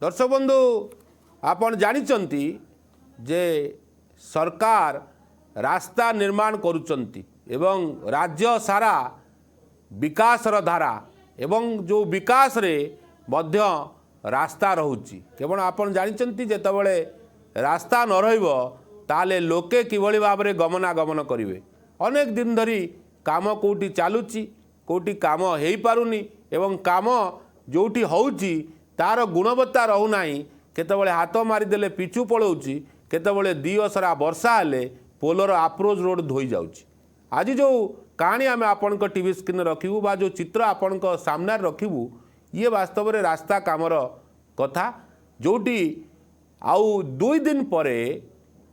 दर्शक बंधु आपण जानिचंती जे सरकार रास्ता निर्माण करुचंती एवं राज्य सारा विकासर धारा एवं जो विकास रे मध्य रास्ता रहुची केवल आपण जानिचंती जेतबेले रास्ता न रहिबो ताले लोके किभଳି भाबरे गमनागमन करिवे। अनेक दिन धरी काम कोठी चालुची कोठी काम हेई पारुनी एवं काम जोठी होउची तार गुणवत्ता रहू नाही। केतबेले हाथ मारिदेले पिछु पळौची केतबेले दी असरा वर्षा हेले पोलर अप्रोच रोड धोई जाउची। आज जो कहानी आम आपण टीवी स्क्रीन रखिबू बा जो चित्र आपण सामने रखिबू ये वास्तव में रास्ता कामर कथा जोटी आउ 2 दिन परे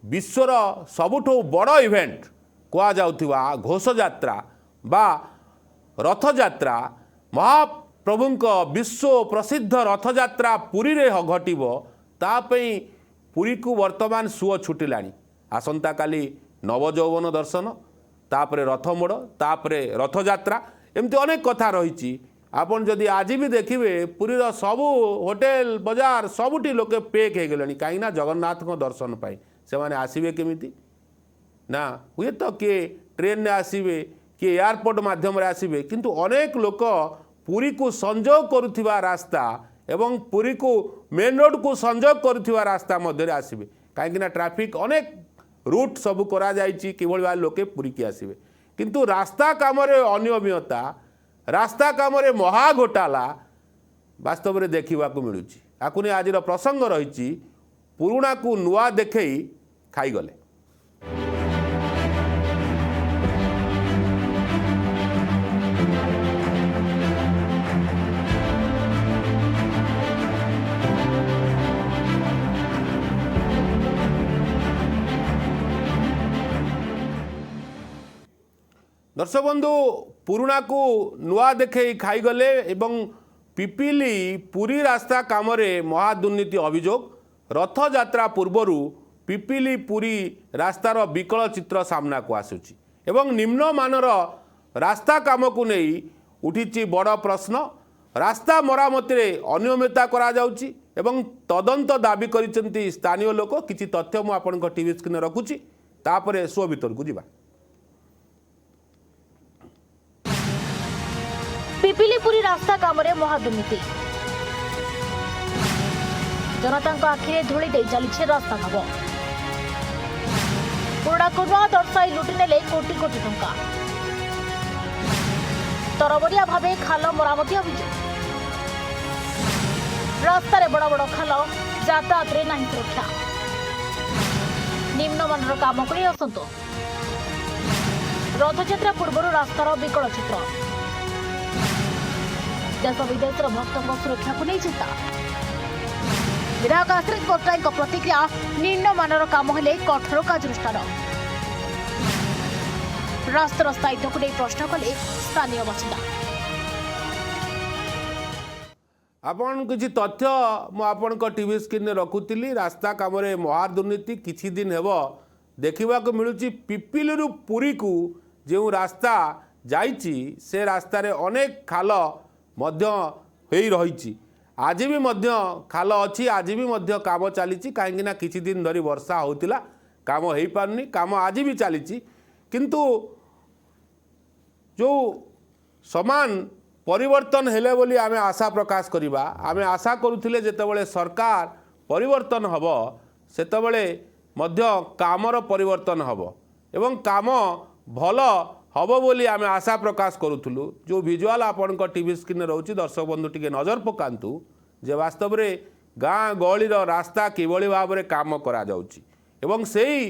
विश्वर सबुठो बड़ इवेंट कुआ जाउथिबा घोष यात्रा बा रथ यात्रा महाप्रभुंक विश्व प्रसिद्ध रथ यात्रा पुरी रे घटिबो तापई पुरी को वर्तमान सुओ छुटिलानी। आसंता काली नवजौवन दर्शन तापरे रथ मोड़ तापरे रथ यात्रा एमती अनेक कथा रही। आपन जदि आज भी देखिए पुरीर सबू होटेल बाजार सबुठी लोके पेक हो गले कहीं जगन्नाथ दर्शन पाई से माने आसीबे केमिति ना हुए तो किए ट्रेन ने आसीबे किए एयरपोर्ट माध्यम आसीबे किंतु अनेक लोक पुरी को संजोग करुथिबा रास्ता एवं पुरी को मेन रोड को संजोग करुथिबा रास्ता मध्य आसीबे कहीं ट्रैफिक अनेक रूट सब करा जाइछि किभଳି भाबे लोके पुरी की आसीबे किंतु रास्ता काम रे अनियमितता रास्ता काम रे महा घोटाला वास्तव में देखा मिलूँ। आकु नहीं आज प्रसंग रही पुराणा को नुआ देखई खाईगले। दर्शक बंधु पुराणा को नुआ देखे खाईगले एवं पिपिली पुरी रास्ता काम महादुर्नीति अभियोग रथ यात्रा पूर्वर पिपिली पुरी रास्तार विकल चित्र सामना को आसुची एवं निम्नमानर रास्ता काम को नहीं उठी बड़ प्रश्न। रास्ता मरामती रे अनियमितता करा जाउची एवं तदंत दाबी करिसेंती स्थानीय लोक। किछि तथ्य मु आपन टीवी स्क्रीन रखुची तापरे शो भीतर को जिबा। पिपिलीपुरी रास्ता काम महादुर्नीति जनता आखिरे धूली दे चली रास्ता काम पुराणा को न दर्शाई लुटि नेले कोटी कोटी टंका तरबरिया भावे खाल मरामती अभियोग रास्तार बड़ बड़ खाल यातायात रे नहीं सुरक्षा निम्नमानर काम को असंतोष रथयात्रा पूर्व रास्तार विकल चित्र देश विदेश भक्तों सुरक्षा को नहीं चिंता। विधायक आश्रित पट्टनायक प्रतिक्रिया निम्नमानर काम हेले कठोर कार्यानुष्ठान रास्तार स्थायित्व को नहीं प्रश्न कले स्थानीय बासिंदा। आपन किछि तथ्य मु आपन टीवी स्क्रीन रखुतिली रास्ता काम महादुर्नीति किछि दिन हेबो देखा मिलूँ। पिपिलू पुरी को जो रास्ता जाइछि से रास्तार अनेक खाल मध्य होई रही। आज भी मध्य खाल अच्छी आज भी मध्य काम चली कहीं किछि दिन धरी वर्षा होतिला काम हो पारनी काम आज भी चली किंतु जो समान परिवर्तन हेले बोली आमे आशा प्रकाश करिबा। आमे आशा करुथिले जेतेबेले सरकार परिवर्तन हबो सेतेबेले मध्य कामर परिवर्तन हबो एवं काम भल हबो बोली आमे आशा प्रकाश करुथुलु। जो विजुअल आपण टीवी स्क्रीन रहउची दर्शक बंधु टिके नजर पकांतु जे वास्तव रे गाँ गहलीर रास्ता किभଳି भाबरे काम करा जाउची एवं सेही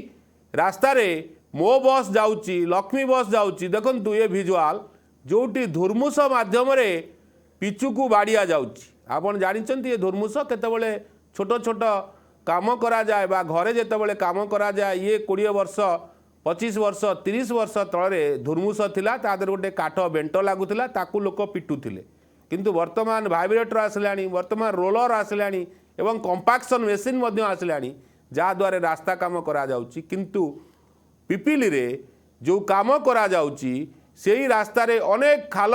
रास्ता रे मो बस जाउची लक्ष्मी बस जाउची। देखंतु ये विजुअल जोटी धुर्मुस माध्यम रे पिचु को बाड़िया जाउची। आपण जानिचंती ये धुर्मुस केतेबेले छोट छोट काम करा जाए बा घरे जेतेबेले काम करा जाए ये 20 वर्ष 25 वर्ष 30 वर्ष तले धुर्मुस थिला तादर गोटे काठ बेंट लागुला ताकू लोक पिटुथिले किंतु वर्तमान वाइब्रेटर आसलानी वर्तमान रोलर आसलानी एवं कंपाक्शन मेसीन मध्य आसलानी जहाद्वारा रास्ता काम करा जाउची किंतु पिपिली रे जो काम करा जाउची सेही रास्ता रे अनेक खाल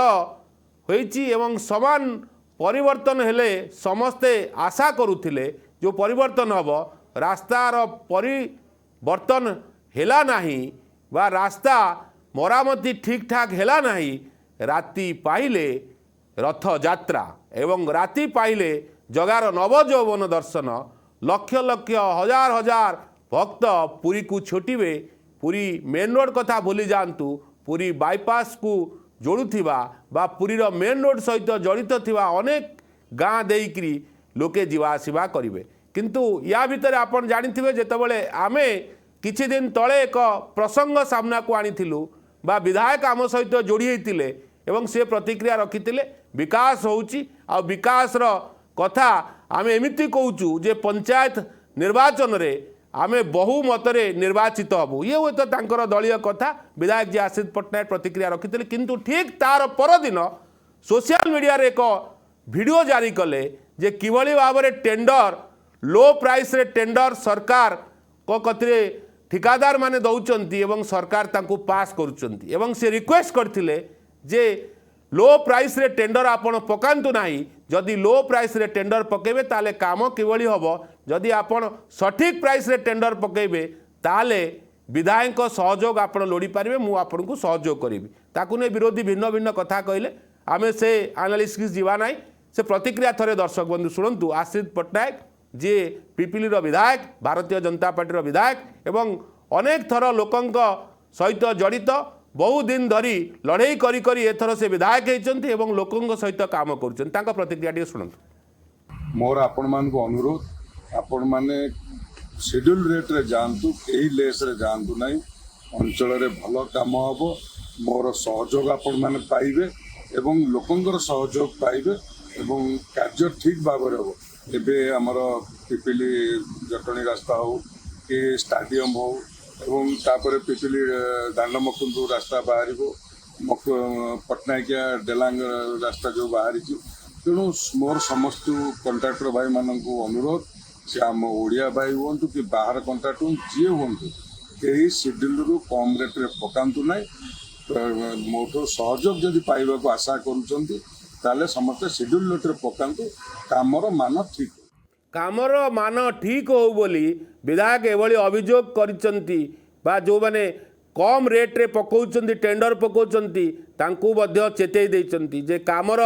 होईची एवं समान परिवर्तन हेले समस्ते आशा करुथिले जो परिवर्तन हब रास्तार परिवर्तन हेला नाही बा रास्ता मरामती ठीक ठाक हेला नाही राति पाइले रथ यात्रा एवं राति पाइले जगार नवजौवन दर्शन लक्ष लक्ष हजार हजार भक्त पुरी को छोटिबे पुरी मेन रोड कथा भूली जातु पुरी बाईपास को जोड़ुथिबा बा पुरीर मेन रोड सहित जड़ित थिबा अनेक गाँ देइकरी लोके जीवा आसिबा करिवे किंतु या भितर आपण जानिथिबे जेतेबेले आमे किछि दिन तळे एक प्रसंग सामना को आनिथिलु बा विधायक आम सहित जोड़ी होइतिले एवं से प्रतिक्रिया रखिथिले विकास होउची आ विकास रो कथा आमे एमिति कहूचु जे पंचायत निर्वाचन रे आमे बहुमतरे निर्वाचित हबु ये हुए तो तांकर दलीय कथा विधायक जी आशीष पट्टनायक प्रतिक्रिया रखिथिले किंतु ठीक तार परदिन सोशल मीडिया रे एक वीडियो जारी कले जे किभली भाव में टेंडर लो प्राइस रे टेंडर सरकार को कतिरे ठिकादार माने दौचंती एवं सरकार तांको पास करुचंती एवं से रिक्वेस्ट करथिले जे लो प्राइस रे टेंडर आपण पकांतु नाही जदि लो प्राइस रे टेंडर पकेबे ताले काम किभली हबो जदि आपण सठिक प्राइस रे टेंडर पकेबे ताले विधायक सहयोग आपण लोड़ी पारिबे मु आपण को सहयोग करिबी ताकु ने विरोधी भिन्न भिन्न कथा कहले आमे से एनालिसिस जीवा नाही से प्रतिक्रिया थरे दर्शक बंधु शुणु आशीष पट्टनायक जी पिपिली रो विधायक भारतीय जनता पार्टी रो विधायक एवं अनेक थर लोकंक सहित जड़ित बहु दिन धरी लड़ाई करी करी एथर से विधायक होती एवं लोकंक सहित काम कर प्रतिक्रिया टी शुणु मोर आपण मान को अनुरोध आपण माने शेड्यूल रेट रे जानतु एही लेस रे जानतु नाही अंचल रे भलो काम हबो मोर सहयोग आपण माने पाइबे एवं लोकंकर सहयोग पाइबे एवं कार्य ठीक भाव रे हबो एबे हमर पिपिली जटणी रास्ता हो कि स्टाडियम हो एवं तापर पिपिली दांड मकुंदू रास्ता बाहर पटनायकिया डेलांग रास्ता जो बाहरी तेणु मोर समस्त कंट्राक्टर भाई मान अनुरोध से आम ओडिया भाई हूँ कि बाहर कंट्राक्टर जी हूँ कहीं शेड्यूल रु कम रेट रे पकातु ना मोठो सहयोग जदि पाइबा को आशा करुँच समस्ते शेड्यूल रेट रे पकातु कामर मान ठीक कामर मान ठीक हो बोली विधायक एभली अभियोग करिसंती बा जो माने कम रेट रे पकाउचंती टेंडर पकाउचंती तांकू मध्य चेतई देइचंती जे कामर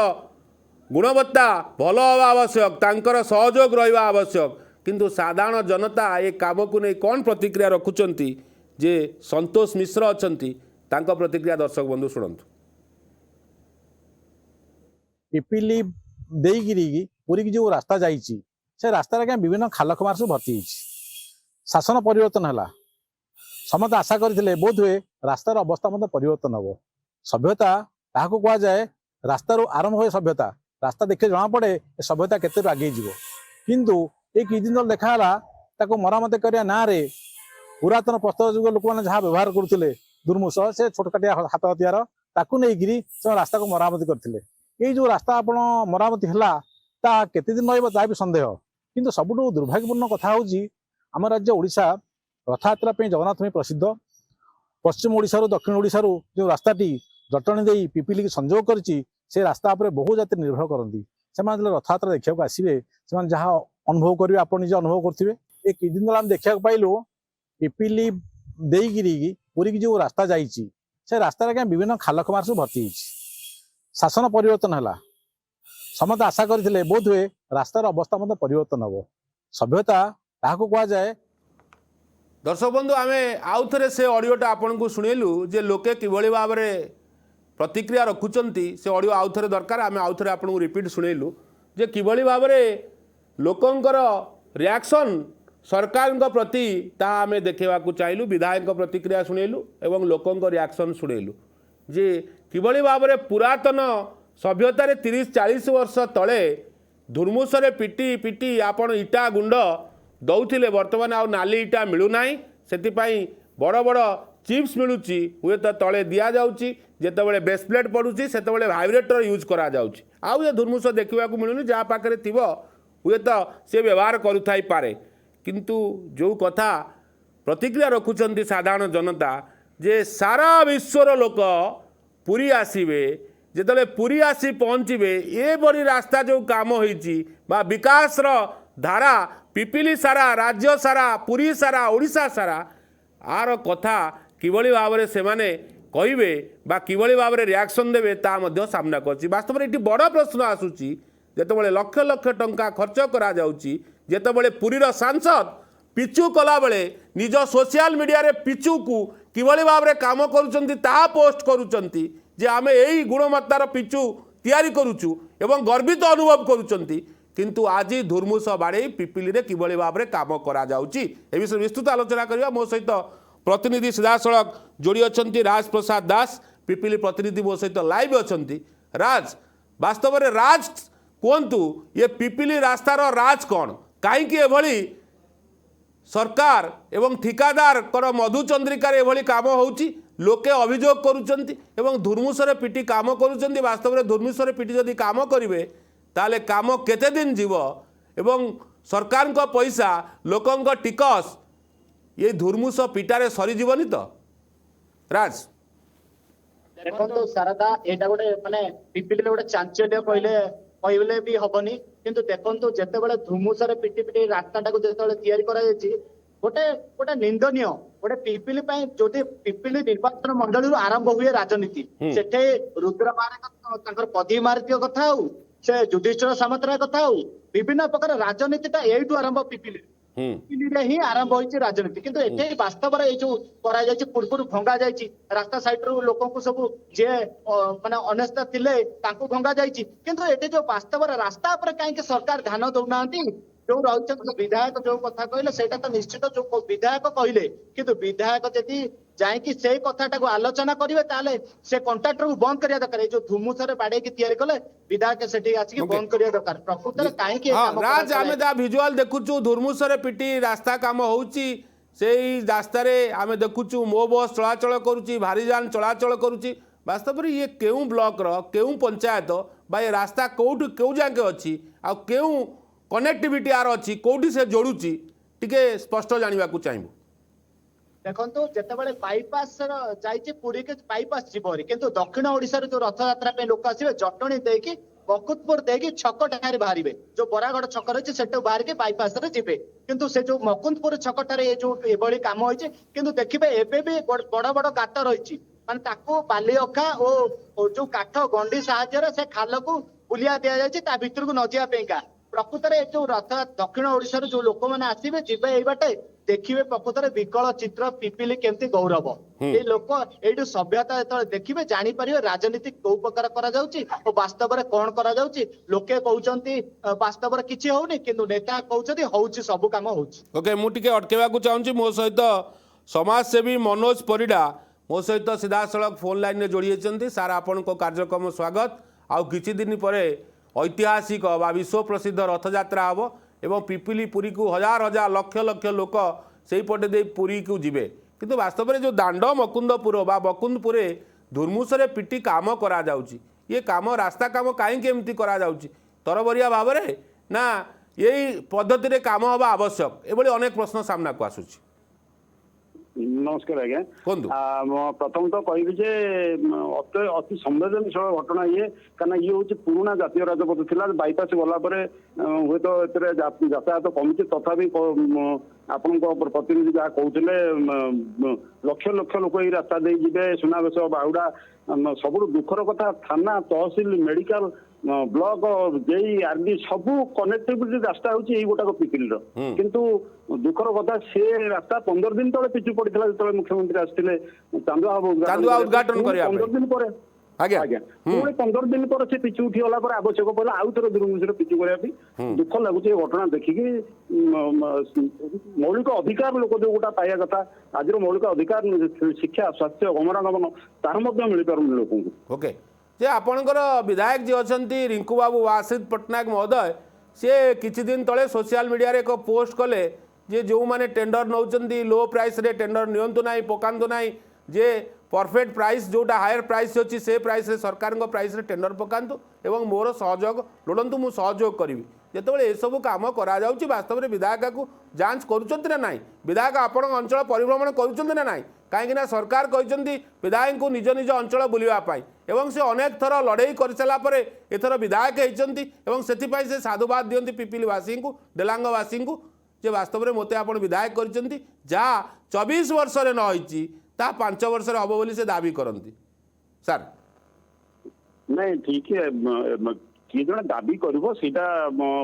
गुणवत्ता भल हवा आवश्यक तांकर सहयोग रहिबा आवश्यक किंतु साधारण जनता ए काम को नहीं कौन प्रतिक्रिया रखुचंती जे संतोष मिश्र अछंती तांको प्रतिक्रिया दर्शक बंधु शुणंतु पिपिली देईगिरी पुरी की जो रास्ता जाइए से रास्ता क्या विभिन्न खाल खमार सब भर्ती शासन परिवर्तन है समस्त आशा करते बोध हुए रास्तार अवस्था मतलब परिवर्तन हम सभ्यता ताकू कह जाए रास्तार आरंभ हुए सभ्यता रास्ता देखे जना पड़े सभ्यता केते आगे जीव किंतु ये कि दिन देखाला ताको मरामत करिया ना रे पुरातन प्रस्तर जुग लोक मैंने जहाँ व्यवहार करुले दुर्मुष से छोटकाटिया हाथ हथियार ताकू नहीं से रास्ता को मरामती करते ये जो रास्ता आप मरामती है ता केते दिन रहा भी सन्देह किंतु सबुठु दुर्भाग्यपूर्ण कथा हूँ आम राज्य ओडिशा रथयात्रा जगन्नाथ में प्रसिद्ध पश्चिम ओडिशा दक्षिण ओडिशा जो रास्ताटी जटणी दे पिपिली की संजोग करिछि से रास्ता पर बहु जाति निर्भर करती से रथयात्रा देखा आसवे से जहाँ अनुभव करेंगे आप निजे अनुभव करेंगे एक कि दिन आम देखा पाइलु पिपिली देईगिरी पुरी की जो रास्ता जाइए से रास्ता क्या विभिन्न खाल खमार सब भर्ती शासन परिवर्तन है समस्त आशा करते बोध हुए रास्तार अवस्था मतलब परिवर्तन हम सभ्यता ताकू कह जाए दर्शक बंधु आम आउ थे से ऑडियोटा आपन को शुणेलु जे लोके किभली भाव में प्रतिक्रिया रखुचंती से ऑडियो आउ थे दरकार आम आउ थे आपन को रिपीट शुणेलु जे किभली भाव में लोकंकर रिएक्शन सरकार प्रति ता आम देखा चाहलु विधायक प्रतिक्रिया शुणेलु एवं लोकंक रिएक्शन शुणेलु जे किभली भाव में पुरातन सभ्यतार 30-40 वर्ष तले धुर्मुसरे पिटी पिटी आपण इटा गुंड दौले बर्तमान आउ नाली इटा मिलूना से बड़ बड़ चिप्स मिलूची हुए तो तले दि जाऊँगी जितेबाला बेस प्लेट पड़ूची से भाइब्रेटर यूज करा जाउची आउ ये धुर्मुस देखा मिलूनी जहाँ पाखे थी हुए तो सी व्यवहार करुथाई पारे किंतु जो कथा प्रतिक्रिया रखुचंती साधारण जनता जे सारा विश्वर लोक पुरी आसवे ଯେତେବେଳେ ପୁରୀ ଆସି ପହଞ୍ଚିବେ ଏଭଳି ରାସ୍ତା ଯେଉଁ କାମ ହେଇଛି ବା ବିକାଶର ଧାରା ପିପିଲି ସାରା ରାଜ୍ୟ ସାରା ପୁରୀ ସାରା ଓଡ଼ିଶା ସାରା ଆର କଥା କିଭଳି ଭାବରେ ସେମାନେ କହିବେ ବା କିଭଳି ଭାବରେ ରିଆକ୍ସନ୍ ଦେବେ ତା ମଧ୍ୟ ସାମ୍ନାକୁ ଅଛି। ବାସ୍ତବରେ ଏଠି ବଡ଼ ପ୍ରଶ୍ନ ଆସୁଛି ଯେତେବେଳେ ଲକ୍ଷ ଲକ୍ଷ ଟଙ୍କା ଖର୍ଚ୍ଚ କରାଯାଉଛି, ଯେତେବେଳେ ପୁରୀର ସାଂସଦ ପିଚୁ କଲାବେଳେ ନିଜ ସୋସିଆଲ ମିଡ଼ିଆରେ ପିଚୁକୁ କିଭଳି ଭାବରେ କାମ କରୁଛନ୍ତି ତାହା ପୋଷ୍ଟ କରୁଛନ୍ତି ଯେ ଆମେ ଏଇ ଗୁଣମତ୍ତାର ପିଚୁ ତିଆରି କରୁଛୁ ଏବଂ ଗର୍ବିତ ଅନୁଭବ କରୁଛନ୍ତି, କିନ୍ତୁ ଆଜି ଧୁର୍ମୁଷ ବାଡ଼େଇ ପିପିଲିରେ କିଭଳି ଭାବରେ କାମ କରାଯାଉଛି ଏ ବିଷୟରେ ବିସ୍ତୃତ ଆଲୋଚନା କରିବା। ମୋ ସହିତ ପ୍ରତିନିଧି ସିଧାସଳଖ ଯୋଡ଼ି ଅଛନ୍ତି ରାଜ ପ୍ରସାଦ ଦାସ, ପିପିଲି ପ୍ରତିନିଧି ମୋ ସହିତ ଲାଇଭ୍ ଅଛନ୍ତି। ରାଜ, ବାସ୍ତବରେ ରାଜ କୁହନ୍ତୁ ଏ ପିପିଲି ରାସ୍ତାର ରାଜ କ'ଣ, କାହିଁକି ଏଭଳି सरकार एवं ठिकादार मधुचंद्रिकार एभली काम होउची, लोके अभियोग करुचंती एवं धुर्मुसरे पिटी काम करुचंती। वास्तव में धुर्मुसरे पिटी जदि काम करिवे ताले काम केते दिन जीव एवं सरकार को पैसा लोकंक टिकस ये धुर्मुस पिटारे सरी जीवनी तो राज देखो शारदा एटा गोटे माने पिपिली गोटे चांचल्य कहले भी हबनी किंतु देखो जिते धुमुसरे पिटी पिटी रास्ता को जो तैयारी गोटे गोटे निंदनीय गोटे पिपिली जो पिपिली निर्वाचन मंडली आरंभ हुए राजनीति सेठे रुद्र महाराज पदी मार्ग कथा हो से युधिष्ठिर सामंतराय कथा हो विभिन्न प्रकार राजनीति एठू आरंभ पिपिली ही आरंभ होती राजनीति किंतु एटे वास्तव पूर्व भंगा जाइए रास्ता साइड रू लोक सब जे माने अनेस्ता थिले तांको भंगा जाइए किंतु एटे जो वास्तव रास्ता पर कहीं सरकार ध्यान दौना जो रही विधायक जो कथा कहले सेटा तो निश्चित जो विधायक कहले किंतु विधायक जदि जाइकी से कथाटा को आलोचना करेंगे ताले से कंट्राक्टर को बंद करिया दरकार जो धुमुसरे बाड़े की तैयारी कले विधायक सेठी आसी बंद करिया दरकार प्रकृत काहे राज आमे दा विजुअल देखुचु धुमुसरे पिटी रास्ता काम होउची सेई रास्ता रे आमे देखुचु मो बस चलाचल करूची भारी जान चलाचल करूची वास्तव में ये केउ ब्लॉक रो केउ पंचायत बा ये रास्ता कोठु केउ जाके अछि आ केउ कनेक्टिविटी आर अच्छी कौटी से जोड़ुची टिके स्पष्ट जानवा चाहिए देखो जिते बाईपास जाइए पुरी के बाईपास जीवरी किंतु दक्षिण ओडिशा जो रथ यात्रा लोक आसवे जटणी देकी मकुतपुर देकी छक ठार बाहर जो बरागढ़ छक रही से बाहर के बाईपास जी किंतु से जो मकुंदपुर छक ठार जो एभली कम होती किंतु देखिए एबे भी बड़ बड़ गात रही माने ताकू बाली अखा और जो काठ गंडी साहाय्य से खाल को बुलिया दि जाए भितर को न जावाईका प्रकृत में जो रथ दक्षिण ओडिशा जो लोक मैंने आसवे जीवे ये बाटे देखिए प्रकृत में विकल चित्र पिपिली केमती गौरव ये लोक ये सभ्यता जो देखिए जापर राजनीति कौ प्रकार और वास्तव में कौन कर लोके कहते वास्तव में किसी होनी किंतु नेता कहते होची सब काम होची। ओके मुझे अटकेवा चाहूँगी मो सहित समाजसेवी मनोज परिडा मो सहित सीधा सड़क फोन लाइन में जोड़ी होती। सार आपण कार्यक्रम स्वागत आउ किछि दिन पर ऐतिहासिक बा विश्व प्रसिद्ध रथयात्रा हम एवं पिपिली पुरी को हजार हजार लक्ष लक्ष लोक से पटे दे पुरी को जीवे किंतु वास्तव में जो दांड मकुंदपुर बा मकुंदपुर धुर्मुसरे पिटी काम करा जाउची ये काम रास्ता काम कहीं एमती करा जाउची तरबरिया भाव में ना यही पद्धति रे काम हवा आवश्यक एभली अनेक प्रश्न सामना को आसुची। नमस्कार आज्ञा प्रथम तो कहि अति संवेदनशील घटना ये कहना ये हूँ पुराना जातीय राजपथ थिला बाईपास गलापर हूँ तो यातायात कमी तथापि आपण प्रतिनिधि जहाँ कहते लक्ष लक्ष लोक ये रास्ता दे जी सुनावेश बाहुड़ा सब दुखर कथा थाना तहसिल मेडिकल ब्लॉक जेई आरडी सबू कनेक्टिविटी रास्ता हूँ गोटाक पिपिल किंतु दुखर कथा से रास्ता 15 दिन तले पिचु पड़ता जो मुख्यमंत्री आसते चांदुआ उद्घाटन 15 दिन पर आज्ञा पुणी 15 दिन पर से पिचु उठीगला आवश्यक पड़ा आउ थे दुर्मुसरे पिचु करने दुख लगुच घटना देखिकी मौलिक अधिकार लोक जो गोटा पाइबा कथा आज मौलिक अधिकार शिक्षा स्वास्थ्य गमनागमन तार मिल पार लोक ओके जे आपणकर विधायक जी अच्छा रिंकू बाबू आशिष पट्टनायक महोदय सी किछि दिन तले सोशल मीडिया रे एक पोस्ट कले जे जो माने टेंडर नौचंती लो प्राइस रे टेंडर नियंतु नाही पकांतु नाही जे परफेक्ट प्राइस जोटा हायर प्राइस अच्छी से प्राइस रे सरकार प्राइस रे टेंडर पकांतु एवं मोर सहयोग लोड़ंतु मु सहयोग करी जिते ये सब कम करा जाउची वास्तव में विधायक को जांच करुचंती ना नाही विधायक आपण अंचल परिभ्रमण करुचंती ना नाही कहीं सरकार कहते विधायक को निज निज अंचल बुलवाई ଏବଂ ସେ ଅନେକ ଥର ଲଢ଼େଇ କରିସାରିଲା ପରେ ଏଥର ବିଧାୟକ ହେଇଛନ୍ତି ଏବଂ ସେଥିପାଇଁ ସେ ସାଧୁବାଦ ଦିଅନ୍ତି ପିପିଲିବାସୀଙ୍କୁ ଡେଲାଙ୍ଗବାସୀଙ୍କୁ ଯେ ବାସ୍ତବରେ ମୋତେ ଆପଣ ବିଧାୟକ କରିଛନ୍ତି ଯାହା 24 ବର୍ଷରେ ନ ହେଇଛି ତାହା 5 ବର୍ଷରେ ହେବ ବୋଲି ସେ ଦାବି କରନ୍ତି ସାର୍। ନାଇଁ ଠିକ କିଏ ଜଣେ ଦାବି କରିବ ସେଇଟା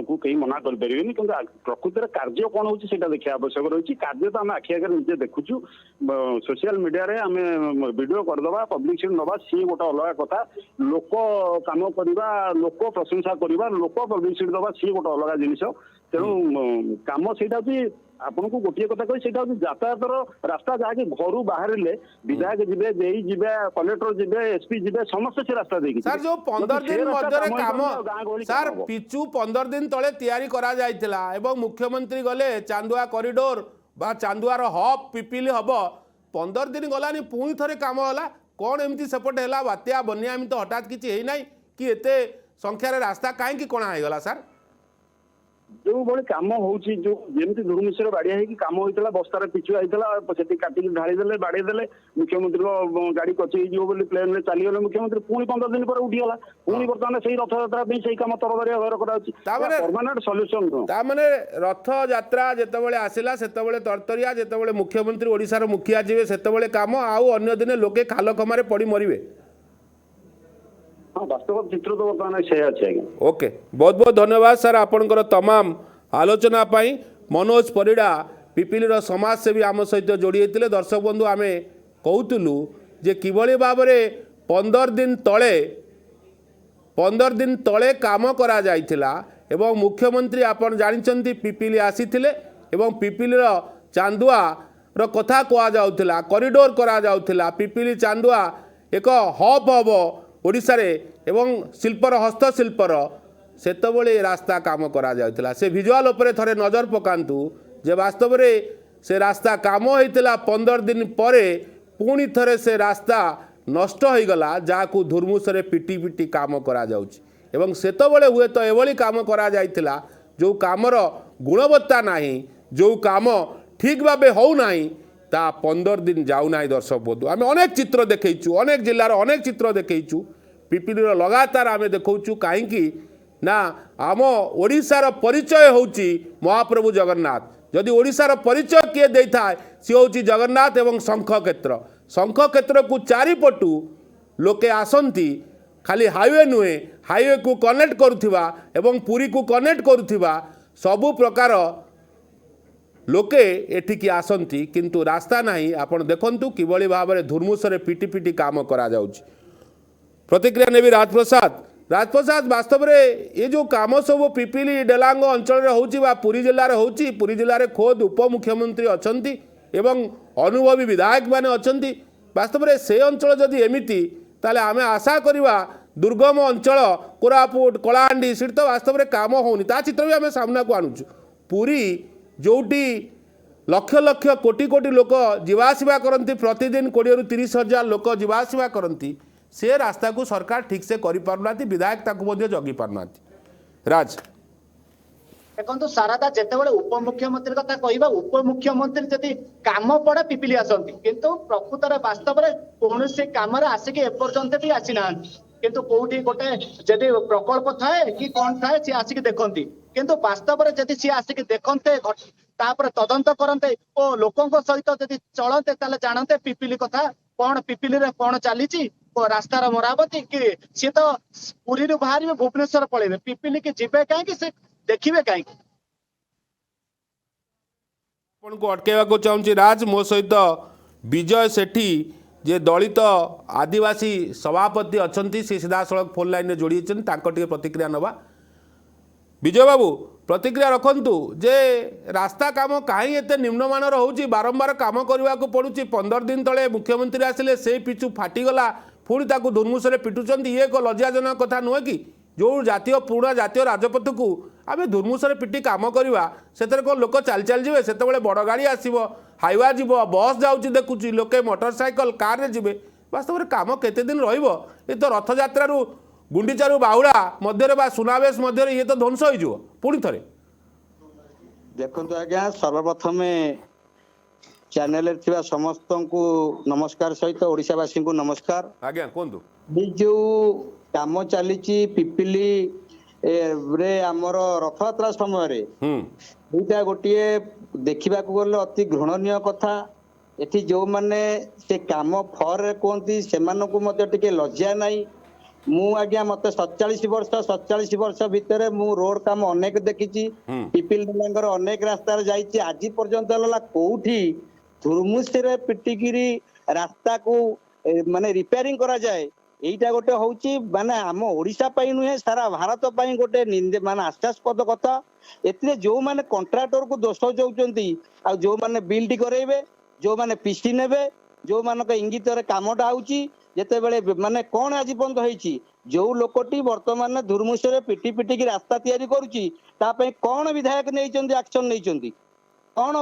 କୁ କେହି ମନା କରିପାରିବେନି କିନ୍ତୁ ପ୍ରକୃତରେ କାର୍ଯ୍ୟ କଣ ହଉଛି ସେଇଟା ଦେଖିବା ଆବଶ୍ୟକ ରହିଛି। କାର୍ଯ୍ୟ ତ ଆମେ ଆଖି ଆଗରେ ନିଜେ ଦେଖୁଛୁ ସୋସିଆଲ ମିଡିଆରେ ଆମେ ଭିଡିଓ କରିଦେବା ପବ୍ଲିସିଟି ନେବା ସିଏ ଗୋଟେ ଅଲଗା କଥା। ଲୋକ କାମ କରିବା ଲୋକ ପ୍ରଶଂସା କରିବା ଲୋକ ପବ୍ଲିସିଟି ଦେବା ସିଏ ଗୋଟେ ଅଲଗା ଜିନିଷ। ତେଣୁ କାମ ସେଇଟା ହଉଛି ଆପଣଙ୍କୁ ଗୋଟିଏ କଥା କହି ସେଇଟା ହଉଛି ଯାତାୟାତର ରାସ୍ତା ଯାହାକି ଘରୁ ବାହାରିଲେ ବିଧାୟକ ଯିବେ ଜେଇ ଯିବେ କଲେକ୍ଟର ଯିବେ ଏସପି ଯିବେ ସମସ୍ତେ ସେ ରାସ୍ତା ଦେଇକି ସାର୍ ଯୋଉ 15 ଦିନ ମଧ୍ୟରେ କାମ ସାର୍ ପିଚୁ 15 ଦିନ ତଳେ ତିଆରି କରାଯାଇଥିଲା ଏବଂ ମୁଖ୍ୟମନ୍ତ୍ରୀ ଗଲେ ଚାନ୍ଦୁଆ କରିଡୋର ବା ଚାନ୍ଦୁଆର ହବ୍ ପିପିଲି ହବ 15 ଦିନ ଗଲାନି ପୁଣି ଥରେ କାମ ହେଲା କଣ ଏମିତି ସେପଟେ ହେଲା ବାତ୍ୟା ବନ୍ୟା ଏମିତି ହଠାତ୍ କିଛି ହେଇନାହିଁ କି ଏତେ ସଂଖ୍ୟାରେ ରାସ୍ତା କାହିଁକି କଣା ହେଇଗଲା ସାର୍? ଯୋଉଭଳି କାମ ହଉଛି ଯୋଉ ଯେମିତି ଧୁରୁମିଶ୍ର ବାଡିଆ ହେଇକି କାମ ହେଇଥିଲା ବସ୍ତାରେ ପିଚୁ ହେଇଥିଲା ସେଠି କାଟିକି ଢାଳି ଦେଲେ ବାଡେଇ ଦେଲେ ମୁଖ୍ୟମନ୍ତ୍ରୀଙ୍କ ଗାଡି କଚି ହେଇଯିବ ବୋଲି ପ୍ଲେନରେ ଚାଲିଗଲେ ମୁଖ୍ୟମନ୍ତ୍ରୀ ପୁଣି 15 ଦିନ ପରେ ଉଠିଗଲା ପୁଣି ବର୍ତ୍ତମାନ ସେଇ ରଥଯାତ୍ରା ପାଇଁ ସେଇ କାମ ତରବରିଆ ଘର କରାଯାଉଛି ପରମାନେଣ୍ଟ ସଲ୍ୟୁସନ ନୁହଁ। ତାମାନେ ରଥଯାତ୍ରା ଯେତେବେଳେ ଆସିଲା ସେତେବେଳେ ତରତରିଆ ଯେତେବେଳେ ମୁଖ୍ୟମନ୍ତ୍ରୀ ଓଡ଼ିଶାର ମୁଖିଆ ଯିବେ ସେତେବେଳେ କାମ ଆଉ ଅନ୍ୟ ଦିନେ ଲୋକେ ଖାଲ ଖମାରେ ପଡି ମରିବେ। हाँ वास्तव चित्र तो बर्तमान से अच्छे आज्ञा ओके बहुत बहुत धन्यवाद सर आपणकर तमाम आलोचना पाई। मनोज परिड़ा पिपिली समाजसेवी आम सहित जोड़ी होते दर्शक बंधु आम कहूलु जे किभली भाव में 15 दिन तले काम करा जाइथिला एवं मुख्यमंत्री आपण जानिचंती पिपिली आसीथिले एवं पिपिली चांदुआ रो कथा कहा जाउथिला कॉरिडोर करा जाउथिला पिपिली चांदुआ एक हब हब ओडिशा रे एवं शिल्पर हस्तशिल्पर सेतबळे रास्ता काम करा जाउथिला से विजुअल उपरे थरे नजर पकांतु जे वास्तव रे से रास्ता काम होइतिला 15 दिन परे पुणी थरे से रास्ता नष्ट हो गला जाकू धुरमुसरे पिटी पिटी काम करा जाउछि एवं सेतबळे हुए तो एवली काम करा जाइतिला जो कामर गुणवत्ता नाही जो काम ठीक भाबे हो नाही ता 15 दिन जाऊ नाही। दर्शक बंधु आम अनेक चित्र देखैछु अनेक जिल्लार अनेक चित्र देखैछु पिपिली लगातार आम देखौछु कहीं ना आम ओडिशार परिचय होउछि महाप्रभु जगन्नाथ जदि ओडिशार परिचय किए दे था सी होउछि जगन्नाथ एवं शंख क्षेत्र को चारिपटू लोके आसंती खाली हाईवे नुहे हाईवे को कनेक्ट करुथिबा एवं पुरी को कनेक्ट करुथिबा सबु प्रकार लोके एठिकी आसंती किंतु रास्ता नहीं आपण देखंतु किभली भाव में धुरमुसरे पिटी पिटी काम करा जाउछि। प्रतिक्रिया नेबी राजप्रसाद वास्तव में ये जो काम सब पिपिली डेलांग अंचल होउछि बा पुरी जिल्ला रे होउछि पुरी जिल्ला रे खोद उपमुख्यमंत्री अछंती एवं अनुभवी विधायक माने अछंती वास्तव में से अंचल जदि एमिति ताले आमे आशा करिवा दुर्गम अंचल कोरापुट कलाहांडी सीट तो वास्तव में काम होउनी ता चित्र भी आमे सामना को आनुछु पुरी जोटी लक्ष लक्ष कोटी कोटी लोक जीवासवा करती प्रतिदिन 20 ରୁ 30 हजार लोक जीवासवा करती से रास्ता को सरकार ठीक से करि पारुना विधायक जगी पारुना। राज देखो सारदा जितेबाला उपमुख्यमंत्री कथा कहवा उपमुख्यमंत्री जदि काम पड़ा पिपिली आसती किंतु प्रकृत वास्तव में कौन से कम आसिक एपर्यंत भी आसी ना किंतु कोठी गोटे जदि प्रकल्प थाए कि कौन थाए सी आसिक देखती किंतु वास्तव में जदि सी आसिक देखते तापर तदंत करते और लोकों सहित जदि चलते ताले जानते पिपिली कथा कौन पिपिली रे कौन चली रास्तार मरामती कि सी तो पुरी बाहर भुवनेश्वर पलैबे पिपिली की जीवे कहीं से देखिए कहीं को अटकेवा को चाहूँगी राज मो सहित विजय सेठी जे दलित आदिवासी सभापति अच्छा सी सीधासख फोन लाइन में जोड़ी टे प्रतिक्रिया नवा। विजय बाबू प्रतिक्रिया रखु जे रास्ता काम कहीं एते निम्नमानर होउची बारंबार काम करने को पड़ुची 15 दिन तले मुख्यमंत्री आसिले से पिचु फाटीगला पुणी ताकू धुरमुसरे पिटुचंती ये एक लज्जाजनक कथा नुहे कि जो जातीय पुराना जातीय राजपथ को आम धुरमुसरे पिटी काम करवा से कौन लोक चल चल जी से बड़ गाड़ी आसो हाइवा जीव बस जाऊँगी देखुची लोके मोटरसाइकल कार रे जीवे वास्तव में काम केते दिन रहिबो ये तो रथयात्रु गुंडीचारू बाहुड़ा मध्य बा सुनावेश मध्य ये तो ध्वंस हो पुणी थे देखो आज्ञा सर्वप्रथमे चैनल थिबा समस्त को नमस्कार सहित ओडिशावासी को नमस्कार। आज्ञा कोंदु ये जो काम चली पिपिली रे आमर रथयात्रा समय रे दुईटा गोटे देखा गले अति घृणनीय कथा। एठी जो माने से काम फर कहती से टे लज्जा नाई। मु आज्ञा मत 47 वर्ष भितर मु रोड काम अनेक देखी पिपिल अनेक रास्तार जाइए आज पर्यंत कोठी धुरमुसी पिटिकी रास्ता को माने रिपेयरिंग करा जाए এইটা গোটে হচ্ছে মানে ଆମ ওড়িশা ପାଇଁ ନୁହେଁ ସାରା ଭାରତ ପାଇଁ ଗୋଟେ ମାନେ ଆଶାସ୍ପଦ କଥା। ଏଥିରେ ଯୋଉମାନେ କଣ୍ଟ୍ରାକ୍ଟରକୁ ଦୋଷ ଦେଉଛନ୍ତି ଆଉ ଯୋଉମାନେ ବିଲ୍ଡ କରେଇବେ ଯୋଉମାନେ ପିସି ନେବେ ଯୋଉମାନଙ୍କ ଇଙ୍ଗିତରେ କାମଟା ହଉଛି ଯେତେବେଳେ ମାନେ କଣ ଆଜି ପର୍ଯ୍ୟନ୍ତ ହେଇଛି ଯୋଉ ଲୋକଟି ବର୍ତ୍ତମାନ ଧୁରମୁସିରେ ପିଟିକି ରାସ୍ତା ତିଆରି କରୁଛି ତା ପାଇଁ କଣ ବିଧାୟକ ନେଇଛନ୍ତି ଆକ୍ସନ ନେଇଛନ୍ତି କଣ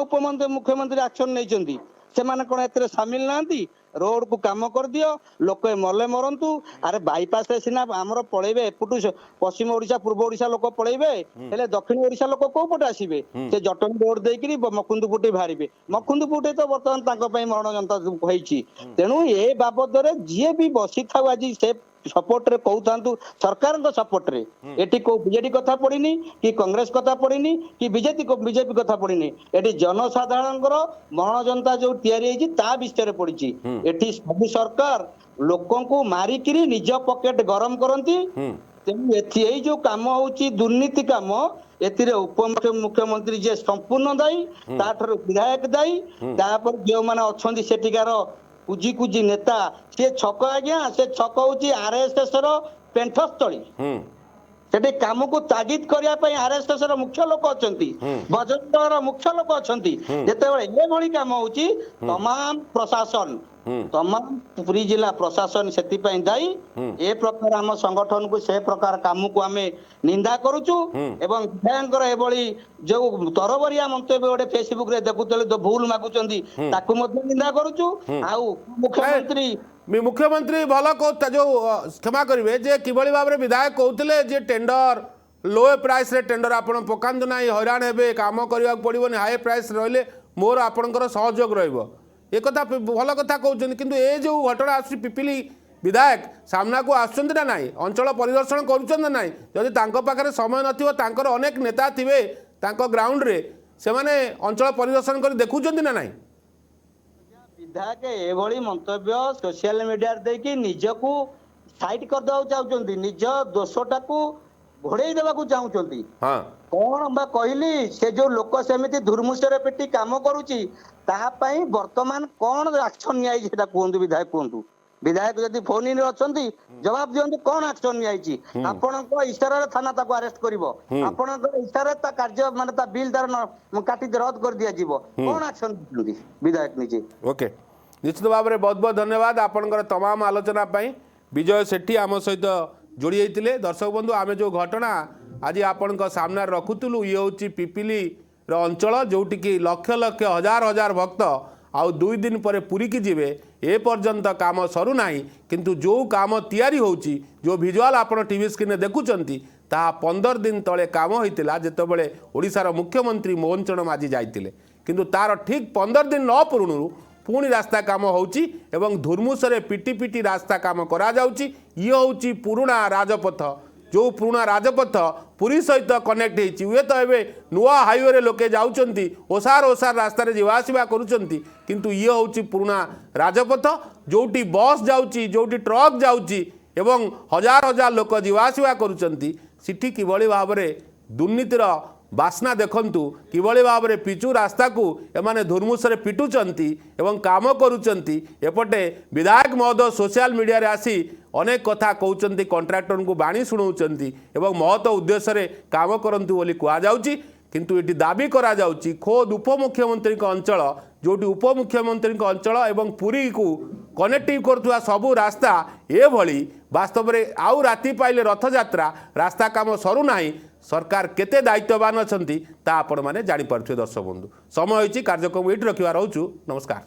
ମୁଖ୍ୟମନ୍ତ୍ରୀ ଆକ୍ସନ ନେଇଛନ୍ତି ସେମାନେ କଣ ଏଥିରେ ସାମିଲ ନାହାନ୍ତି। रोड को काम कर दियो लोक मले मरंतु अरे बाईपास रे सिना हमर पळेबे एपुटु पश्चिम ओडिशा पूर्व ओडिशा लोक पळेबे हेले दक्षिण ओडिशा लोक को पटे आसीबे से जटन रोड देकरी मकुंदपुटी भारिबे मकुंदपुटी तो वर्तमान तांको पई मरण जनता होईची। तेनु ए बाबद रे जे भी बसी थाउ आज से सपोर्ट रे कहतांतु सरकार को सपोर्ट रे एटी को बीजेडी कथा पड़िनी कि कांग्रेस कथा पड़िनी कि बीजेपी कथा पड़िनी एटी जनसाधारण मरण जनता जो तैयारी होईची ता विषय रे पड़िची। एटी सब सरकार लोकों को मारिकिरी निज पॉकेट गरम करंती। तेणु एथि जो काम होची दुर्नीति काम एथिरे उप मुख्यमंत्री जे संपूर्ण दायी ताठर विधायक दायी तापर जो माने अछंती सेटिकार कुजी कुजी नेता से छक आज्ञा से छक होची आरएसएस रो पेंठस्थली सेठी काम को तागिद करिया पई आरएसएस रो मुख्य लोक अछंती बजरंग रो मुख्य लोक अछंती जेतेबेले ए भली काम होची तमाम प्रशासन तमाम पुरी जिला प्रशासन सेति पई दाई ए प्रकार हम संगठन को से प्रकार काम को हमें निंदा करूचु एवं विधायकर ए भली जो तरबरिया मंतव्य गोटे फेसबुक रे देखुतले तो भूल मागुचंदी ताकू मध्ये निंदा करूचु आउ मुख्यमंत्री भल कहता जो क्षमा करेंगे जे किभली भाव में विधायक कहते जे टेंडर लो प्राइस रे टेंडर आपण पकांतु ना हैरान हे काम करने पड़ोनी हाई प्राइस रहिले मोर आपणकर सहयोग रहिबो ए कथा भल कथा कहते किंतु ए जो घटना आसुची पिपिली विधायक सामना को आसुचंती ना नाई अंचल परिदर्शन करूचंती ना नाई जदि तांको पाखरे समय नथिबो तांकर अनेक नेता थिबे तांको ग्राउंड रे से माने अंचल परिदर्शन कर देखुचंती ना नाई। विधायक एभली मंतव्य सोशल मीडिया देखी निजको साइड कर दवा चाहते निज दोषटा को घोड़े देवा चाहते कौन बा कहली से जो लोक सेमिति धुरमुसरे पेटी काम करुची तापाई वर्तमान कौन एक्शन निया कहतु विधायक कहतु विधायक जदि फोन इन अच्छा जवाब दियंतु कौन एक्शन निया आपण इशारा थाना ताको अरेस्ट करिवो आपण इशारा ता कार्य माने ता बिल तार काटी रद्द कर दिया जीवो कौन एक्शन दियंती विधायक निजे। ओके निश्चित भाव में बहुत बहुत धन्यवाद आपनकर तमाम आलोचना पाई विजय सेठी आम सहित जोड़ी जाइए। दर्शक बंधु आम जो घटना आज आपण सामने रखुलु ये हूँ पिपिली अंचल जोटिकी लक्ष लक्ष हजार हजार भक्त आउ 2 दिन पर पुरी की जीवे ए पर्यंत काम सरू ना किंतु जो काम तैयारी होची जो विजुआल आपण टीवी स्क्रीन देखुंती ता 15 दिन तले काम होता जितेबाला ओडिशार मुख्यमंत्री मोहन चरण माझी जाइतिले किंतु तार ठीक 15 दिन न पूर्णु पुणी रास्ता काम होची एवं धुरमुसरे पिटी पिटी रास्ता काम करा जाउची। ये होची पुराना राजपथ जो पुराना राजपथ पुरी सहित कनेक्ट होती हुए तो ये नुआ हाईवे लोके जाउचंती ओसार ओसार रास्ता रे जीवा आसिबा करूचंती किंतु ये होची पुराना राजपथ जोटी बस जाउची जोटी ट्रक जाउची एवं हजार हजार लोक जीवा आसिबा करूचंती सिठी किभली भाव में दुर्नीतिर बास्ना देखंतु किभली भाव में पिचु रास्ता को एमाने धुरमुसरे पिटुचंती एवं काम करूचंती एपटे विधायक महोदय सोशल मीडिया रे आसी अनेक कथा कहउचंती कॉन्ट्रैक्टर को बाणी शुणाउचंती एवं महत उद्देश्य रे काम करंतु बोली कुआ जाउची किंतु एटी दाबी करा जाउची खोद उपमुख्यमंत्री अंचल जोटी उपमुख्यमंत्री अंचल एवं पुरी को कनेक्टिव करुवा सबू रास्ता एभली वास्तव में आउ राति पाइले रथयात्रा रास्ता काम सरू नाही सरकार केते दायित्ववान अछंती ता आपण माने जानि पारथि। दर्शक बंधु समय होइछि कार्यक्रम एठी रखिवा रहउछु नमस्कार।